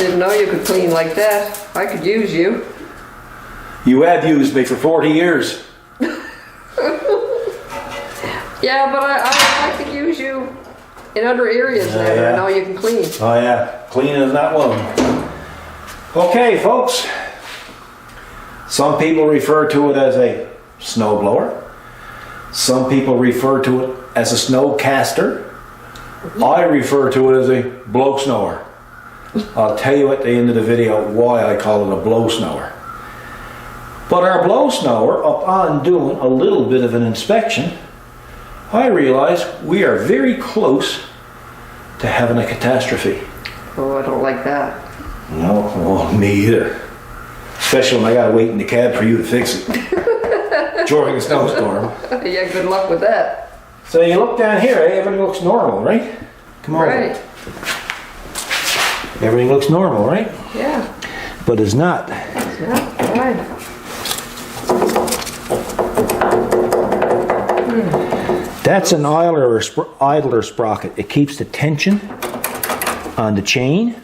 didn't know you could clean like that. I could use you. You have used me for 40 years. Yeah, but I could use you in other areas now. Yeah. I know you can clean. Oh yeah, cleaning is not one of them. Okay, folks. Some people refer to it as a snowblower. Some people refer to it as a snow caster. I refer to it as a blow snower. I'll tell you at the end of the video why I call it a blow snower. But our blow snower, upon doing a little bit of an inspection, I realized we are very close to having a catastrophe. Oh, I don't like that. No, well, me either. Especially when I gotta wait in the cab for you to fix it during a snowstorm. Yeah, good luck with that. So you look down here, eh? Everything looks normal, right? Come on. Right. Everything looks normal, right? Yeah. But it's not. Yeah, right. That's an idler sprocket. It keeps the tension on the chain.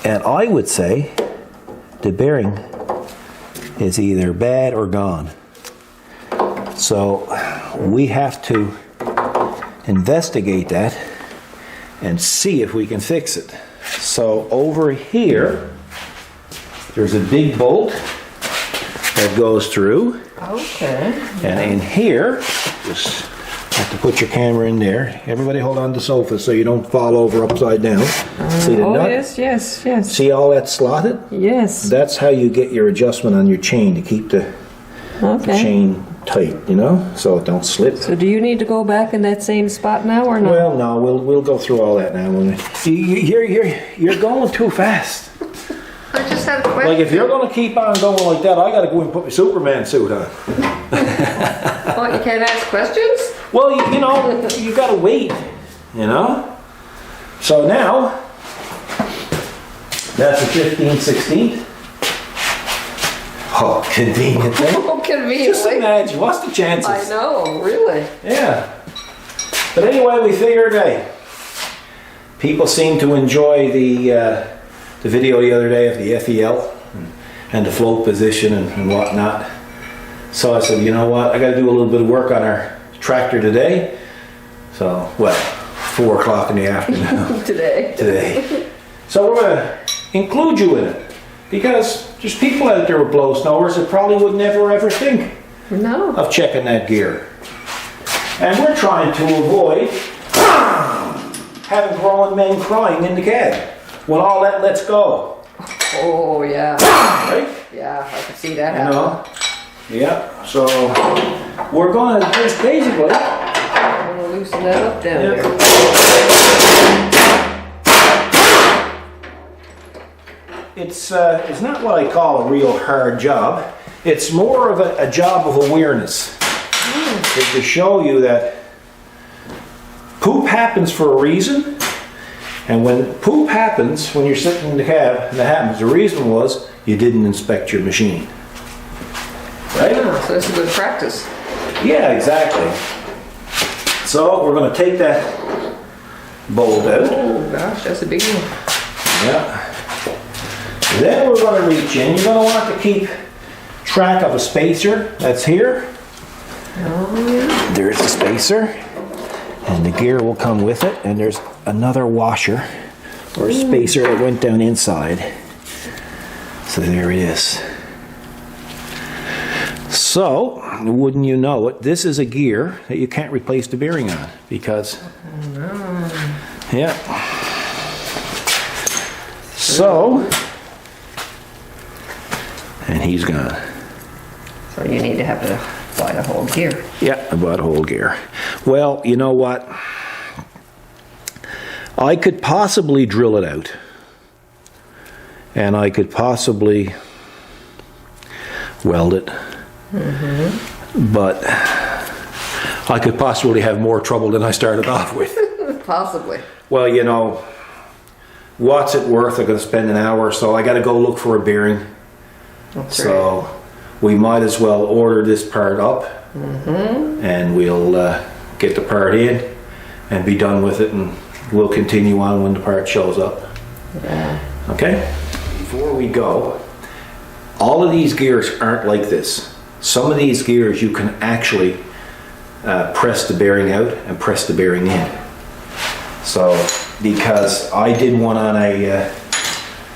And I would say the bearing is either bad or gone. So we have to investigate that and see if we can fix it. So over here, there's a big bolt that goes through. Okay. And in here, just have to put your camera in there. Everybody hold on to the sofa so you don't fall over upside down. See the nut? Yes. See all that slotted? Yes. That's how you get your adjustment on your chain to keep the chain tight, you know, so it don't slip. So do you need to go back in that same spot now or not? Well, no, we'll go through all that now. You're going too fast. I just had a question. Like if you're going to keep on going like that, I got to go and put my Superman suit on. Oh, you can't ask questions? Well, you know, you got to wait, you know. So now, that's a 15/16. Oh, convenient thing. Oh, convenient. Just imagine, what's the chances? I know, really. Yeah. But anyway, we figured, hey, people seem to enjoy the video the other day of the FEL and the float position and whatnot. So I said, you know what, I got to do a little bit of work on our tractor today. So, well, 4 o'clock in the afternoon. Today. So we're going to include you in it. Because there's people out there with blow snowers that probably would never ever think of checking that gear. And we're trying to avoid having grown men crying in the cab when all that lets go. Oh, yeah. Right? Yeah, I can see that happen. You know? Yeah. So we're going to just basically... I'm going to loosen that up down there. It's not what I call a real hard job. It's more of a job of awareness. To show you that poop happens for a reason. And when poop happens, when you're sitting in the cab and that happens, the reason was you didn't inspect your machine. Right? Yeah, so this is good practice. Yeah, exactly. So we're going to take that bolt out. Oh gosh, that's a big one. Yeah. Then we're going to reach in. You're going to want to keep track of a spacer that's here. Oh yeah. There's a spacer. And the gear will come with it. And there's another washer or spacer that went down inside. So there it is. So, wouldn't you know it, this is a gear that you can't replace the bearing on because, yeah. So, and he's gone. So you need to have to buy the whole gear. Yeah, I bought a whole gear. Well, you know what? I could possibly drill it out. And I could possibly weld it. But I could possibly have more trouble than I started off with. Possibly. Well, you know, what's it worth? I'm going to spend an hour or so. I got to go look for a bearing. That's so we might as well order this part up and we'll get the part in and be done with it, and we'll continue on when the part shows up. Yeah. Okay? Before we go, all of these gears aren't like this. Some of these gears you can actually press the bearing out and press the bearing in. So, because I did one on a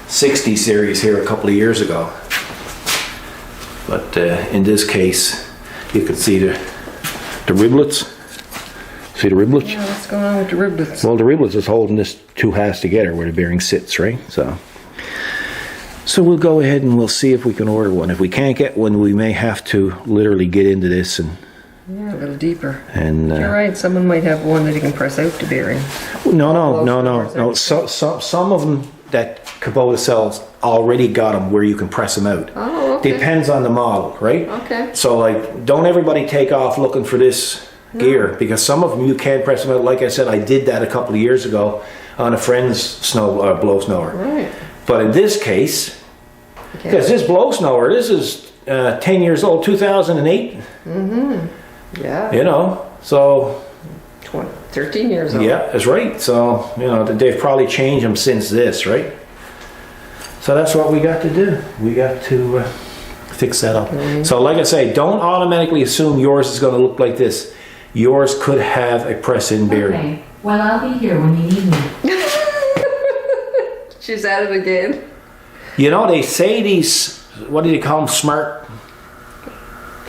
60 series here a couple of years ago. But in this case, you can see the riblets. See the riblets? Yeah, what's going on with the riblets? Well, the riblets is holding this two halves together where the bearing sits, right? So we'll go ahead and we'll see if we can order one. If we can't get one, we may have to literally get into this and... Yeah, a little deeper. And you're right, someone might have one that you can press out the bearing. No. Some of them that Kubota sells already got them where you can press them out. Oh, okay. Depends on the model, right? Okay. So like, don't everybody take off looking for this gear, because some of them you can't press them out. Like I said, I did that a couple of years ago on a friend's blow snower. Right. But in this case, because this blow snower, this is 10 years old, 2008. Mm-hmm. Yeah. You know, so 13 years old. yeah, that's right. So, you know, they've probably changed them since this, right? So that's what we got to do. We got to fix that up. Mm-hmm. So like I say, don't automatically assume yours is going to look like this. Yours could have a press-in bearing. Okay, well, I'll be here when you need me. She's at it again. You know, they say these, what do they call them, smart?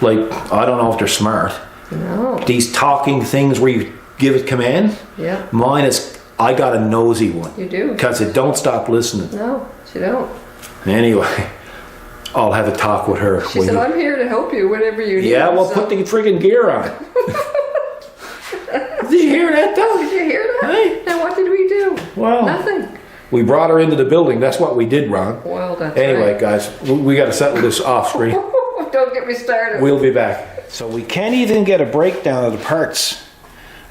Like, I don't know if they're smart. No. These talking things where you give it command. Yeah. Mine is, I got a nosy one. You do? Because it don't stop listening. No, she don't. Anyway, I'll have a talk with her. She said, I'm here to help you whenever you need. Yeah, well, put the friggin' gear on. Did you hear that though? Did you hear that? Hey. Now what did we do? Well, nothing. We brought her into the building. That's what we did, Ron. Well, that's anyway, right. guys, we got to settle this off screen. Don't get me started. We'll be back. So we can't even get a breakdown of the parts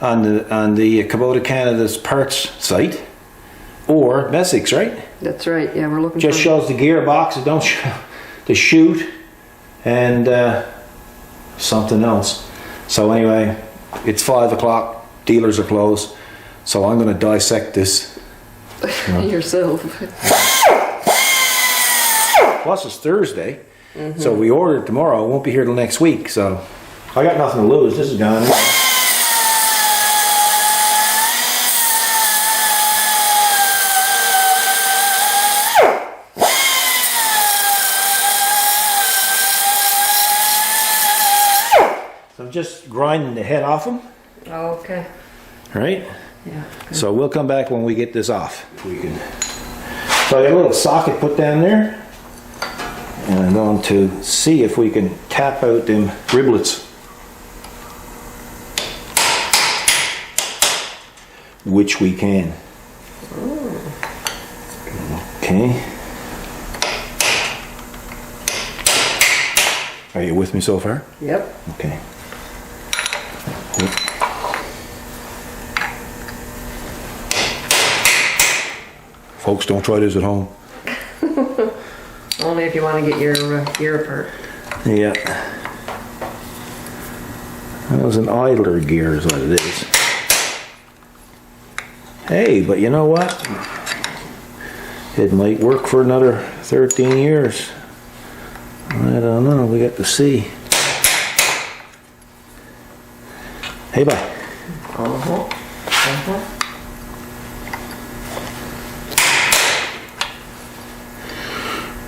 on the Kubota Canada's parts site or Messick's, right? That's right. Yeah, we're looking. Just for shows the gearbox. It don't show the chute and something else. So anyway, it's 5 o'clock. Dealers are closed. So I'm going to dissect this. yourself. Plus it's Thursday. Mm-hmm. So we order it tomorrow. It won't be here till next week. So I got nothing to lose. This is gone. So I'm just grinding the head off them. Okay. Right? Yeah. Good. So we'll come back when we get this off. We can. So I got a little socket put down there. And I'm going to see if we can tap out them riblets. Which we can. Okay. Are you with me so far? Yep. Okay. Folks, don't try this at home. Only if you want to get your gear apart. Yeah. That was an idler gear is what it is. Hey, but you know what? It might work for another 13 years. I don't know. We got to see. Hey, bye. Uh-huh. Uh-huh.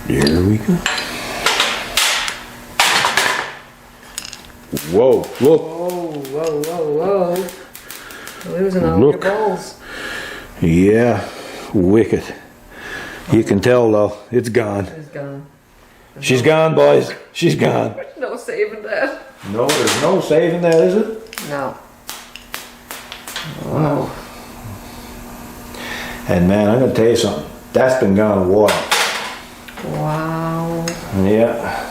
There we go. Whoa, look. Whoa, whoa, whoa, whoa. Losing all Look. your balls. Yeah, wicked. You can tell though, it's gone. It's gone. She's gone, boys. She's gone. No saving that. No, there's no saving that, is it? No. Wow. And man, I'm gonna tell you something. That's been gone a while. Wow. Yeah.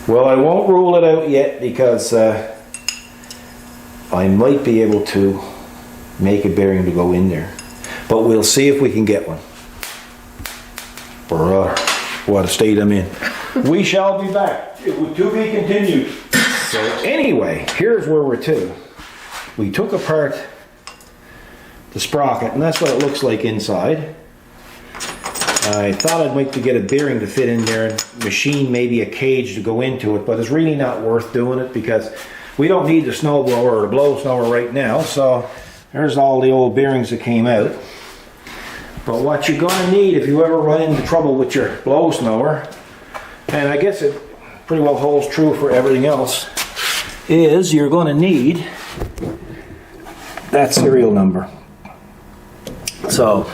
Well, I won't rule it out yet because I might be able to make a bearing to go in there. But we'll see if we can get one. Brother, what a state I'm in. We shall be back. It was to be continued. So anyway, here's where we're to. We took apart the sprocket, and that's what it looks like inside. I thought I'd wait to get a bearing to fit in there and machine maybe a cage to go into it, but it's really not worth doing it because we don't need the snowblower or the blow snower right now. So there's all the old bearings that came out. But what you're going to need if you ever run into trouble with your blow snower, and I guess it pretty well holds true for everything else, is you're going to need that serial number. So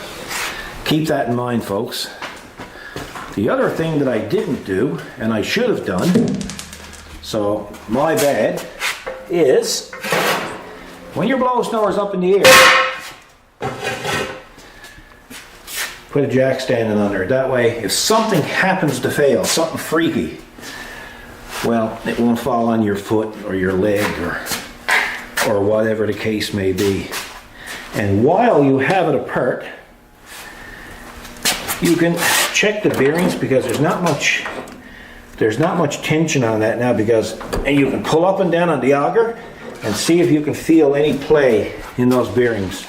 keep that in mind, folks. The other thing that I didn't do, and I should have done, so my bad, is when your blow snower's up in the air, put a jack standing under it. That way, if something happens to fail, something freaky, well, it won't fall on your foot or your leg or whatever the case may be. And while you have it apart, you can check the bearings because there's not much tension on that now, and you can pull up and down on the auger and see if you can feel any play in those bearings.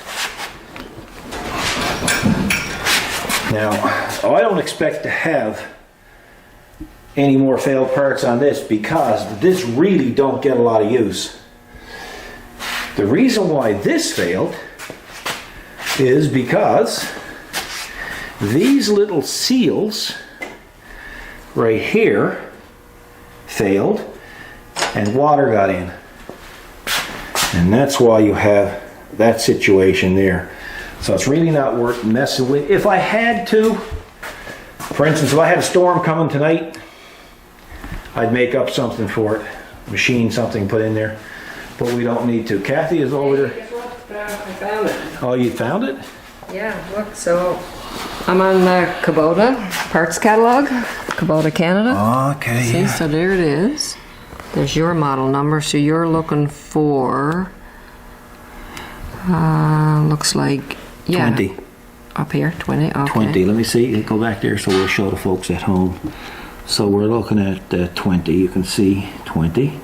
Now, I don't expect to have any more failed parts on this because this really don't get a lot of use. The reason why this failed is because these little seals right here failed and water got in. And that's why you have that situation there. So it's really not worth messing with. If I had to, for instance, if I had a storm coming tonight, I'd make up something for it, machine something, put in there. But we don't need to. Kathy is over there. Guess what? I found it. Oh, you found it? Yeah, look, so I'm on the Kubota parts catalog, Kubota Canada. Okay. See, so there it is. There's your model number, so you're looking for, looks like, yeah. 20. Up here, 20, okay. 20. Let me see. Go back there so we'll show the folks at home. So we're looking at 20. You can see 20.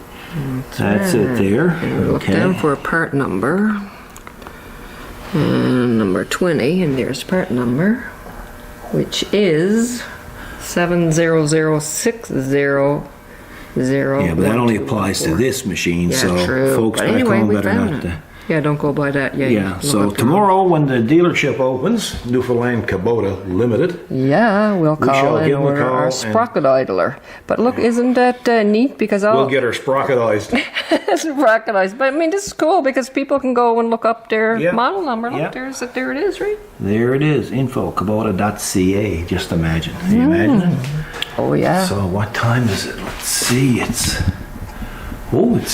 That's it there. And we'll look down for a part number. And number 20, and there's part number, which is 70060. Yeah, but that only applies to this machine, Yeah, so true. folks But back anyway, home we better found not. it. Yeah, don't go by that. Yeah. Yeah, so tomorrow when the dealership opens, Newfoundland Kubota Limited. Yeah, we'll call shall and give 'em a order call our and- sprocket idler. But look, isn't that neat? Because We'll get her sprocketized. sprocketized. But I mean, this is cool because people can go and look up their Yeah. model number. Look, Yeah. there it is, right? There it is, info, kubota.ca. Just imagine. Can you imagine it? Oh yeah. So what time is it? Let's see, it's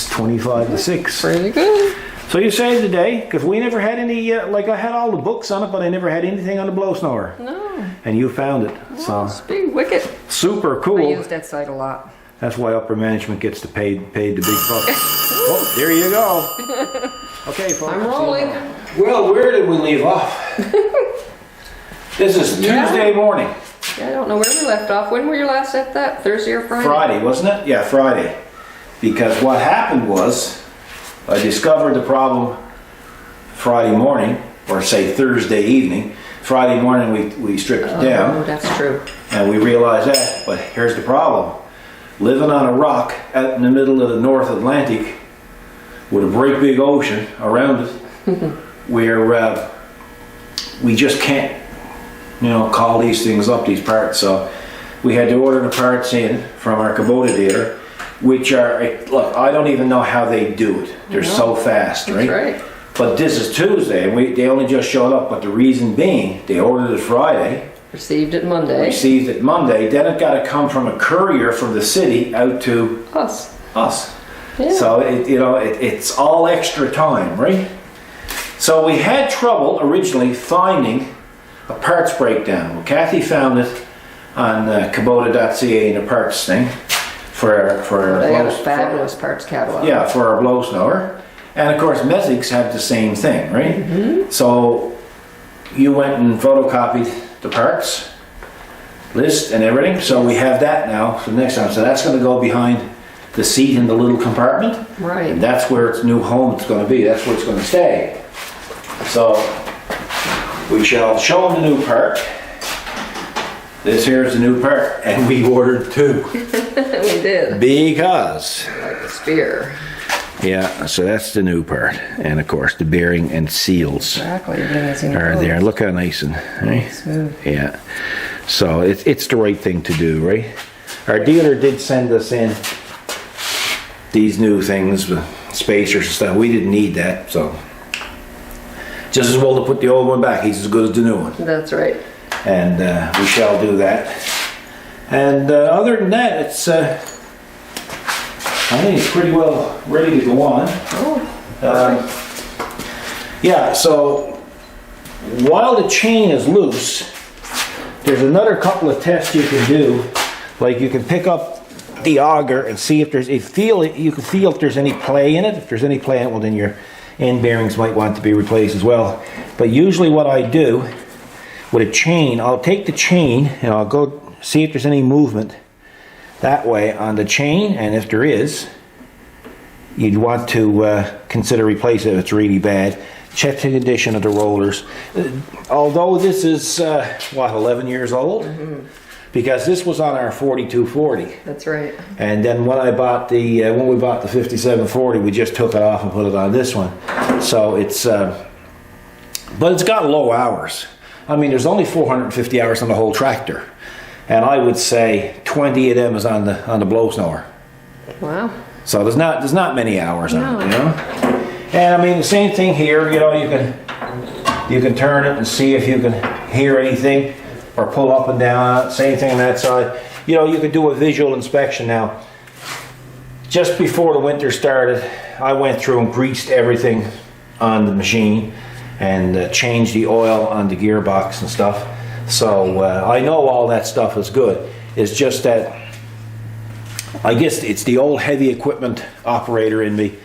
25 to 6. Pretty good. So you saved the day, because we never had any, like I had all the books on it, but I never had anything on the blow snower. No. And you found it, so It's pretty wicked. super I cool. use that site a lot. That's why upper management gets paid the big bucks. Oh, there you go. Okay, folks. I'm rolling. Well, where did we leave off? This is Yeah. Tuesday morning. Yeah, I don't know where we left off. When were you last at that? Thursday or Friday? Friday, wasn't it? Yeah, Friday. Because what happened was, I discovered the problem Friday morning, or say Thursday evening. Friday morning we stripped it down. Oh, that's true. And we realized that, but here's the problem. Living on a rock out in the middle of the North Atlantic with a great big ocean around it, where we just can't, call these things up, these parts. So we had to order the parts in from our Kubota dealer, which are, look, I don't even know how they do it. They're so fast, right? That's right. But this is Tuesday, and they only just showed up. But the reason being, they ordered it Friday, Received it Monday. received it Monday, then it got to come from a courier from the city out to Us. us. Yeah. So it's all extra time, right? So we had trouble originally finding a parts breakdown. Well, Kathy found it on Kubota.ca in the parts thing for our They got a blow- fabulous parts catalog. yeah, for our blow snower. And of course, Messigs have the same thing, right? Mm-hmm. So you went and photocopied the parts list and everything. So we have that now for next time. So that's going to go behind the seat in the little compartment. Right. And that's where its new home is going to be. That's where it's going to stay. So we shall show them the new part. this here is the new part, and we ordered 2 We did. because, Like a spear. yeah, so that's the new part. And of course, the bearing and seals Exactly. Everything is in are close. there. Look how nice and, right? Smooth. Yeah. So it's the right thing to do, right? Our dealer did send us in these new things, spacers and stuff. We didn't need that, so just as well to put the old one back. He's as good as the new one, That's right. and we shall do that. And other than that, it's I think it's pretty well ready to go on. Oh, Yeah. So while the chain is loose, there's another couple of tests you can do. Like you can pick up the auger and see if you can feel if there's any play in it. If there's any play in it, well then your end bearings might want to be replaced as well. But usually what I do with a chain, I'll take the chain and I'll go see if there's any movement that way on the chain, and if there is, you'd want to consider replacing it if it's really bad. Check the condition of the rollers. Although this is, 11 years old? Because this was on our 4240. that's right. And then when when we bought the 5740, we just took it off and put it on this one. So it's, but it's got low hours. I mean, there's only 450 hours on the whole tractor. And I would say 20 of them is on the blow snower. Wow. So there's not many hours on No. it, you know? And I mean, the same thing here, you know, you can turn it and see if you can hear anything or pull up and down. Same thing on that side. You know, you could do a visual inspection now. Just before the winter started, I went through and greased everything on the machine and changed the oil on the gearbox and stuff. So I know all that stuff is good. It's just that I guess it's the old heavy equipment operator in me.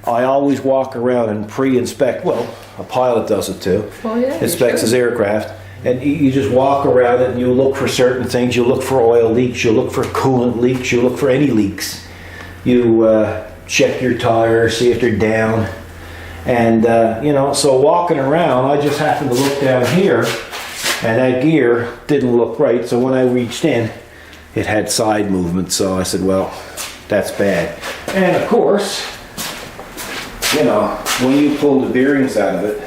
I always walk around and pre-inspect. Well, a pilot does it too. Well, yeah, you Inspects should. his aircraft. And you just walk around it and you look for certain things. You look for oil leaks, you look for coolant leaks, you look for any leaks. You check your tires, see if they're down. And, you know, so walking around, I just happened to look down here and that gear didn't look right. So when I reached in, it had side movement. So I said, well, that's bad. And of course, you know, when you pull the bearings out of it,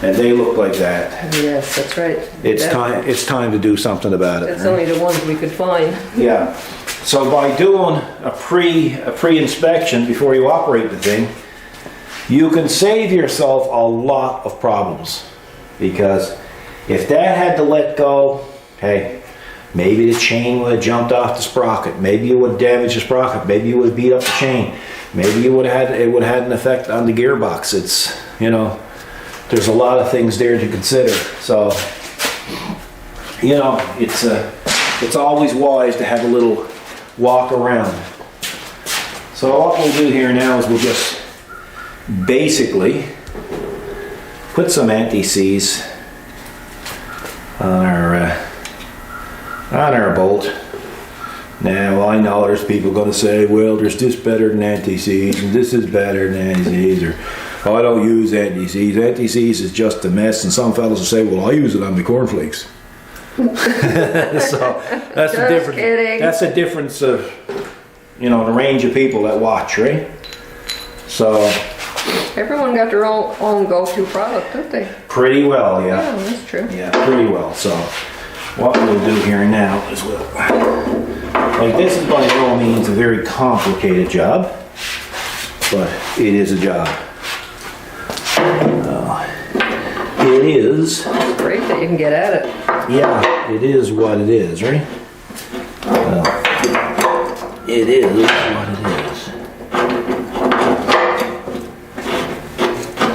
and they look like that, Yes, that's right. it's time to do something about it. That's only the ones we could find. Yeah. So by doing a pre-inspection before you operate the thing, you can save yourself a lot of problems. Because if that had to let go, hey, maybe the chain would have jumped off the sprocket. Maybe it would have damaged the sprocket. Maybe you would have beat up the chain. Maybe it would have had an effect on the gearbox. It's, you know, there's a lot of things there to consider. So, you know, it's always wise to have a little walk around. So what we'll do here now is we'll just basically put some anti-seize on our bolt. Now I know there's people going to say, well, there's this better than anti-seize and this is better than anti-seize, or oh, I don't use anti-seize. Anti-seize is just a mess, and some fellows will say, well, I use it on my cornflakes. So that's the difference. Kidding. That's the difference of, you know, the range of people that watch, right? So Everyone got their own go-to product, don't they? pretty well, yeah. Yeah, that's true. Yeah, pretty well. So what we'll do here now is like, this is by no means a very complicated job, but it is a job. It is, It's great that you can get at it. yeah, it is what it is, right? It is what it is.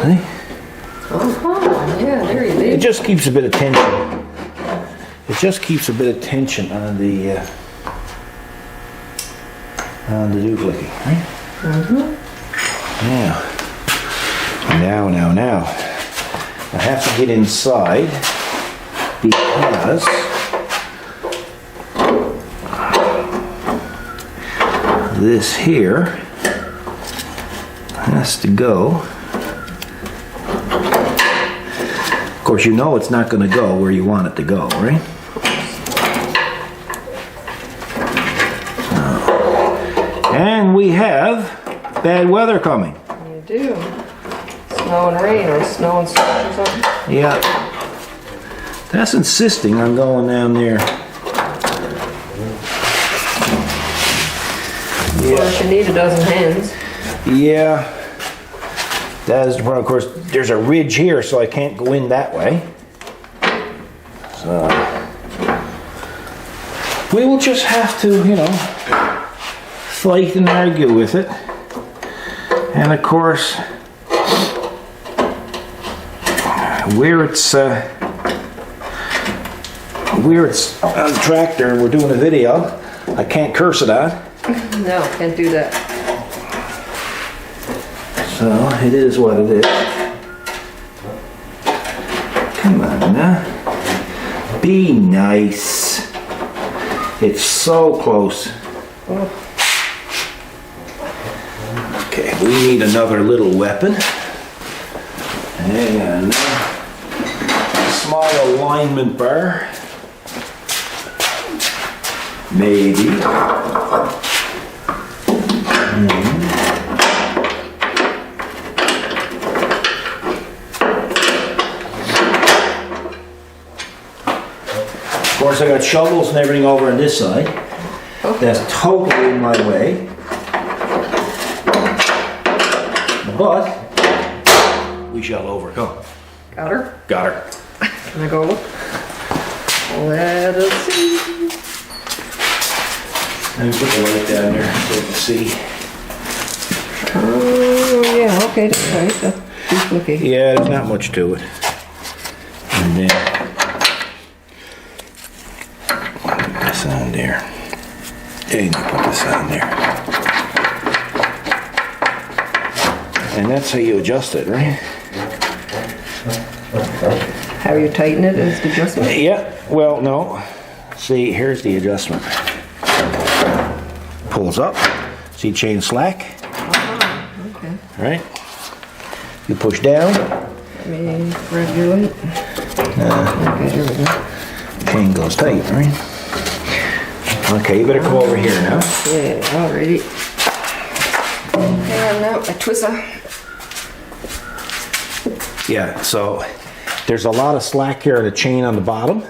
See? Oh, yeah, there you It go. just keeps a bit of tension. It just keeps a bit of tension on the duplicating, right? Now. I have to get inside because this here has to go. Of course, you know it's not going to go where you want it to go, right? And we have bad weather coming. You do. Snow and rain, or snow and slush or something. Yeah. That's insisting on going down there. Or if you need a dozen hands. Yeah. That is the problem. Of course, there's a ridge here, so I can't go in that way. So we will just have to, you know, fight and argue with it. And of course, where it's on the tractor and we're doing a video, I can't curse it on. No, can't do that. So it is what it is. Come on now. Be nice. It's so close. Okay, we need another little weapon. And a small alignment bar. Maybe. Of course, I got shovels and everything over on this side. That's totally in my way. But we shall overcome. Got her? Got her. Can I go look? Let us see. Let me put the light down there so you can see. Oh, yeah, okay, that's right. That's duplicate. Yeah, there's not much to it. And then put this on there. And you put this on there. And that's how you adjust it, right? How you tighten it is the adjustment? Yeah, well, no. See, here's the adjustment. Pulls up. See chain slack? Okay. Right? You push down. Let me grab your light. Okay, here we go. Chain goes tight, right? Okay, you better come over here now. Yeah, alrighty. And now a twister. Yeah, so there's a lot of slack here at the chain on the bottom,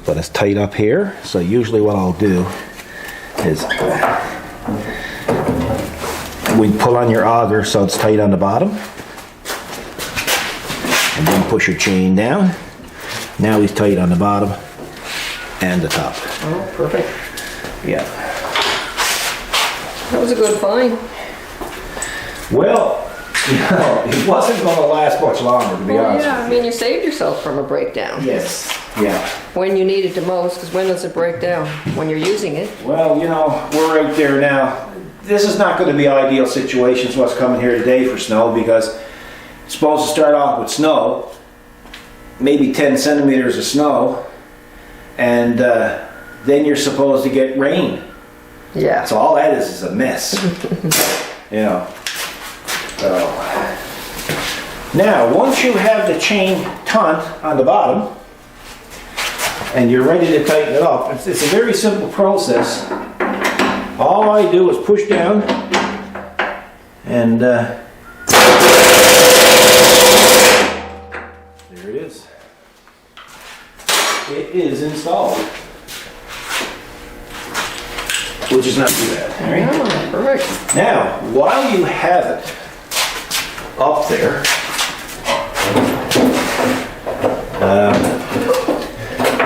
but it's tight up here. So usually what I'll do is we pull on your auger so it's tight on the bottom, and then push your chain down. Now he's tight on the bottom and the top. Oh, perfect. Yeah. That was a good find. Well, you know, it wasn't going to last much longer, to be honest. Yeah, I mean, you saved yourself from a breakdown. Yes. Yeah. When you need it the most, because when does it break down? When you're using it. Well, you know, we're right there now. This is not going to be ideal situations what's coming here today for snow, because it's supposed to start off with snow, maybe 10 centimeters of snow, and then you're supposed to get rain. Yeah. So all that is a mess. You know. So now, once you have the chain taut on the bottom, and you're ready to tighten it up, it's a very simple process. All I do is push down, and there it is. It is installed. Which is not too bad, all right? Oh, perfect. Now, while you have it up there,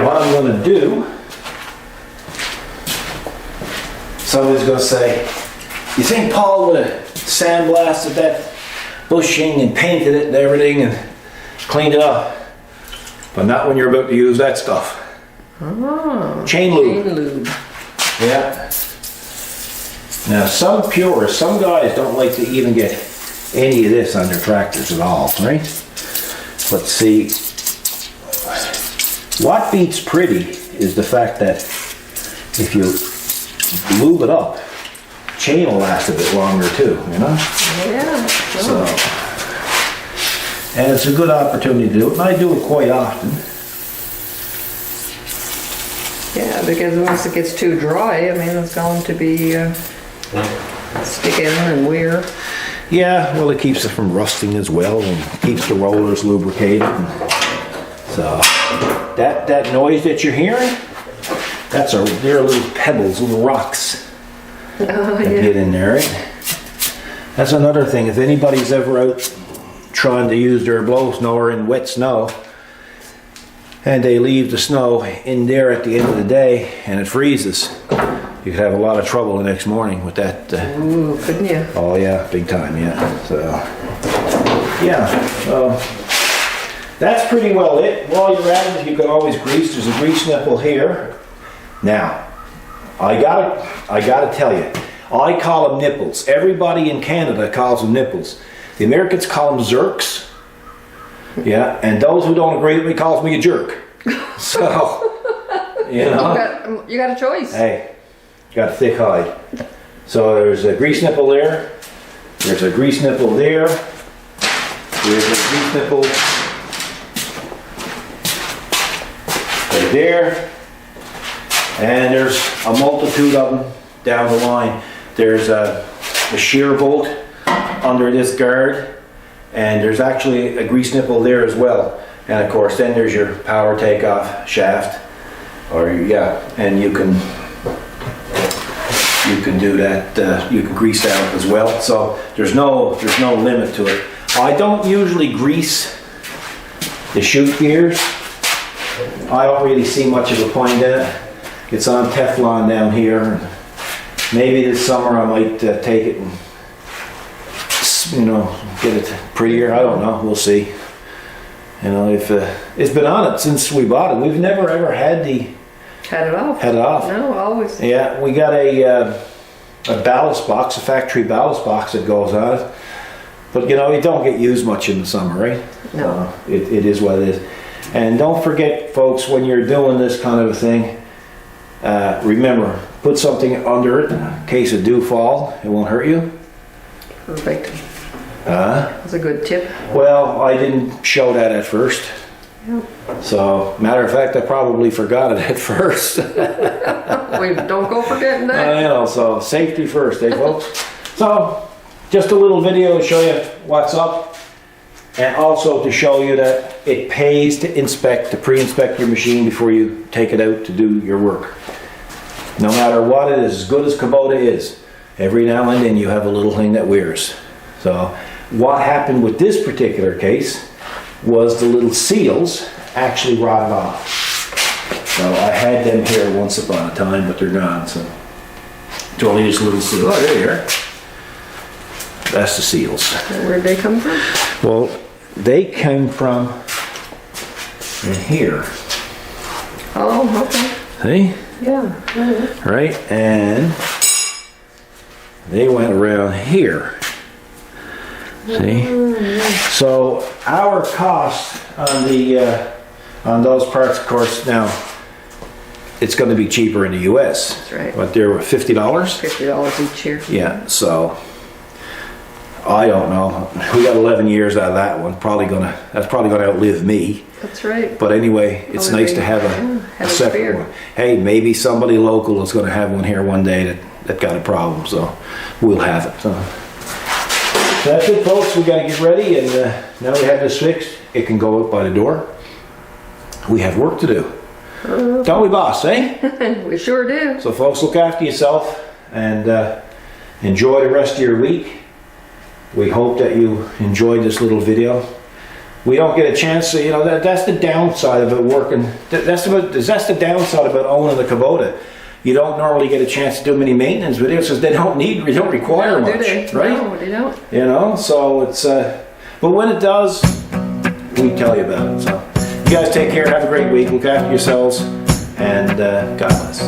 what I'm going to do, somebody's going to say, you think Paul would have sandblasted that bushing and painted it and everything and cleaned it up? But not when you're about to use that stuff. Oh. Chain lube. Chain lube. Yeah. Now some purists, some guys don't like to even get any of this on their tractors at all, right? But see, what beats pretty is the fact that if you lube it up, chain will last a bit longer too, you know? Yeah. So, and it's a good opportunity to do it, and I do it quite often. Yeah, because once it gets too dry, I mean, it's going to be Stick in and wear. Yeah, well, it keeps it from rusting as well, and keeps the rollers lubricated. So that noise that you're hearing, they're little pebbles, little rocks Oh, that yeah. get in there. Right? That's another thing. If anybody's ever out trying to use their blow snower in wet snow, and they leave the snow in there at the end of the day, and it freezes, you could have a lot of trouble the next morning with that. Ooh, couldn't you? Oh yeah, big time, yeah. So, yeah, so that's pretty well it. While you're at it, you can always grease. There's a grease nipple here. Now, I gotta tell you, I call them nipples. Everybody in Canada calls them nipples. The Americans call them zerks. Yeah, and those who don't agree with me calls me a jerk. So, you know. You got a choice. Hey, got a thick hide. So there's a grease nipple there. There's a grease nipple there. There's a grease nipple right there. And there's a multitude of them down the line. There's a shear bolt under this guard. And there's actually a grease nipple there as well. And of course, then there's your power takeoff shaft. And you can do that. You can grease that as well. So there's no limit to it. I don't usually grease the chute gears. I don't really see much of a point in it. It's on Teflon down here. Maybe this summer I might take it and get it prettier. I don't know. We'll see. If it's been on it since we bought it. We've never ever had Had it off. No, always. Yeah, we got a ballast box, a factory ballast box that goes on it. But it don't get used much in the summer, right? No. It is what it is. And don't forget, folks, when you're doing this kind of a thing, remember, put something under it in case it do fall. It won't hurt you. Perfect. That's a good tip. Well, I didn't show that at first. Yep. So, matter of fact, I probably forgot it at first. We don't go forgetting that. So safety first, folks? So, just a little video to show you what's up, and also to show you that it pays to pre-inspect your machine before you take it out to do your work. No matter what it is, as good as Kubota is, every now and then you have a little thing that wears. So, what happened with this particular case was the little seals actually rotted off. So I had them here once upon a time, but they're gone. So it's only this little seal. Oh, there you are. That's the seals. Where'd they come from? Well, they came from in here. Oh, okay. See? Yeah. Right? And they went around here. See? So our cost on those parts, of course, now it's going to be cheaper in the US. That's right. But they were $50. $50 each year. Yeah. So I don't know. We got 11 years out of that one. That's probably gonna outlive me. That's right. But anyway, it's Probably nice to have a separate spare one. Hey, maybe somebody local is going to have one here one day that got a problem. So we'll have it. So that's it, folks. We got to get ready, and now we have this fixed. It can go out by the door. We have work to do. Don't we, boss, eh? We sure do. So, folks, look after yourself and enjoy the rest of your week. We hope that you enjoyed this little video. We don't get a chance to, that's the downside of it working. That's the downside about owning the Kubota. You don't normally get a chance to do many maintenance videos because they don't require much, right? No, they don't. So it's, but when it does, we tell you about it. So you guys take care, have a great week, look after yourselves, and God bless.